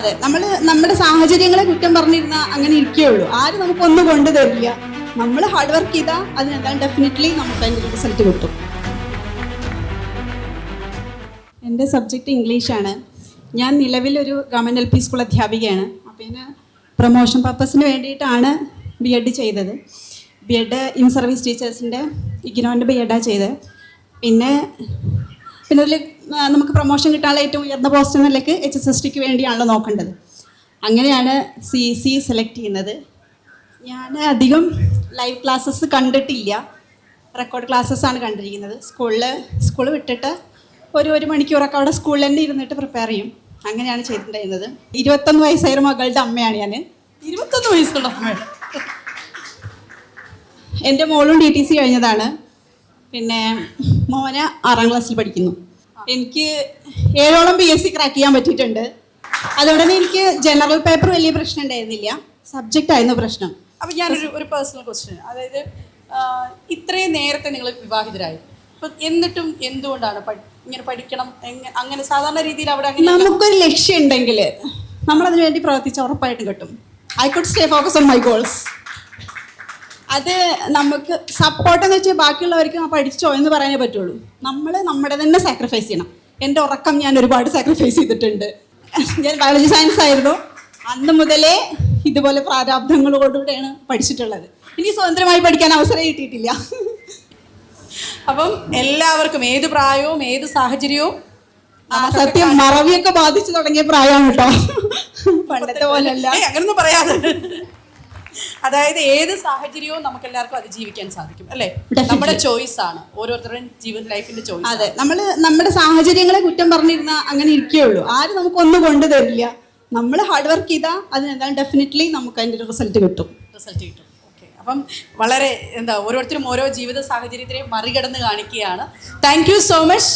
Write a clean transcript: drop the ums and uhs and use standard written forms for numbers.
അതെ, നമ്മുടെ സാഹചര്യങ്ങളെ കുറ്റം പറഞ്ഞിരുന്ന അങ്ങനെ ഇരിക്കുകയുള്ളൂ. ആരും നമുക്കൊന്നും കൊണ്ടു തരില്ല. നമ്മൾ ഹാർഡ് വർക്ക് ചെയ്താൽ അതിനെന്തായാലും ഡെഫിനറ്റ്ലി നമുക്ക് അതിൻ്റെ റിസൾട്ട് കിട്ടും. എൻ്റെ സബ്ജക്റ്റ് ഇംഗ്ലീഷാണ്. ഞാൻ നിലവിലൊരു ഗവൺമെൻറ് LP സ്കൂൾ അധ്യാപികയാണ്. അപ്പം ഇതിന് പ്രൊമോഷൻ പർപ്പസിന് വേണ്ടിയിട്ടാണ് B.Ed ചെയ്തത്. B.Ed ഇൻ സർവീസ് ടീച്ചേഴ്സിൻ്റെ ഇഗ്നോൻ്റെ B.Ed ചെയ്തത്. പിന്നെ അതിൽ നമുക്ക് പ്രൊമോഷൻ കിട്ടാനുള്ള ഏറ്റവും ഉയർന്ന പോസ്റ്റ് എന്ന നിലയ്ക്ക് HSSTക്ക് വേണ്ടിയാണല്ലോ നോക്കേണ്ടത്. അങ്ങനെയാണ് CEC സെലക്ട് ചെയ്യുന്നത്. ഞാൻ അധികം ലൈവ് ക്ലാസ്സസ് കണ്ടിട്ടില്ല, റെക്കോർഡ് ക്ലാസ്സസ്സാണ് കണ്ടിരിക്കുന്നത്. സ്കൂൾ വിട്ടിട്ട് ഒരു മണിക്കൂറൊക്കെ അവിടെ സ്കൂളിൽ തന്നെ ഇരുന്നിട്ട് പ്രിപ്പയർ ചെയ്യും. അങ്ങനെയാണ് ചെയ്തിട്ടുണ്ടായിരുന്നത്. 21 വയസ്സായ മകളുടെ അമ്മയാണ് ഞാൻ. 21 വയസ്സുള്ള അമ്മയാണ്. എൻ്റെ മോളും DTC കഴിഞ്ഞതാണ്. പിന്നെ മോന് 6ാം ക്ലാസ്സിൽ പഠിക്കുന്നു. എനിക്ക് 7ഓളം PSC ക്രാക്ക് ചെയ്യാൻ പറ്റിയിട്ടുണ്ട്. അതുകൊണ്ട് തന്നെ എനിക്ക് ജനറൽ പേപ്പർ വലിയ പ്രശ്നം ഉണ്ടായിരുന്നില്ല, സബ്ജക്റ്റ് ആയിരുന്നു പ്രശ്നം. അപ്പം ഞാനൊരു പേഴ്സണൽ ക്വസ്റ്റ്യൻ, അതായത് ഇത്രയും നേരത്തെ നിങ്ങൾ വിവാഹിതരായി, അപ്പം എന്നിട്ടും എന്തുകൊണ്ടാണ് ഇങ്ങനെ പഠിക്കണം അങ്ങനെ സാധാരണ രീതിയിൽ അവിടെ നമുക്കൊരു ലക്ഷ്യം ഉണ്ടെങ്കിൽ നമ്മളതിനു വേണ്ടി പ്രവർത്തിച്ച് ഉറപ്പായിട്ടും കിട്ടും. I could stay focus on my goals. അത് നമുക്ക് സപ്പോർട്ടെന്ന് വെച്ചാൽ ബാക്കിയുള്ളവർക്ക് പഠിച്ചോ എന്ന് പറയാനേ പറ്റുള്ളൂ. നമ്മൾ നമ്മുടെ തന്നെ സാക്രിഫൈസ് ചെയ്യണം. എൻ്റെ ഉറക്കം ഞാൻ ഒരുപാട് സാക്രിഫൈസ് ചെയ്തിട്ടുണ്ട്. ഞാൻ ബയോളജി സയൻസ് ആയിരുന്നു. അന്ന് മുതലേ ഇതുപോലെ പ്രാരാബ്ധങ്ങളോടുകൂടെയാണ് പഠിച്ചിട്ടുള്ളത്. ഇനി സ്വതന്ത്രമായി പഠിക്കാൻ അവസരം കിട്ടിയിട്ടില്ല. അപ്പം എല്ലാവർക്കും ഏത് പ്രായവും ഏത് സാഹചര്യവും സത്യം മറവിയൊക്കെ ബാധിച്ചു തുടങ്ങിയ പ്രായമാണ് കേട്ടോ, പണ്ടത്തെ പോലെയല്ല. അങ്ങനൊന്നും പറയാതെ, അതായത് ഏത് സാഹചര്യവും നമുക്ക് എല്ലാവർക്കും അതിജീവിക്കാൻ സാധിക്കും അല്ലേ? നമ്മുടെ ചോയ്സ് ആണ്, ഓരോരുത്തരുടെയും ലൈഫിന്റെ ചോയ്സ്. അതെ, നമ്മുടെ സാഹചര്യങ്ങളെ കുറ്റം പറഞ്ഞിരുന്ന അങ്ങനെ ഇരിക്കുകയുള്ളൂ. ആരും നമുക്കൊന്നും കൊണ്ടു തരില്ല. നമ്മൾ ഹാർഡ് വർക്ക് ചെയ്താൽ അതിനെന്തായാലും ഡെഫിനറ്റ്ലി നമുക്ക് അതിൻ്റെ റിസൾട്ട് കിട്ടും. ഓക്കെ, അപ്പം വളരെ ഓരോരുത്തരും ഓരോ ജീവിത സാഹചര്യത്തിനെയും മറികടന്ന് കാണിക്കുകയാണ്. Thank you so much.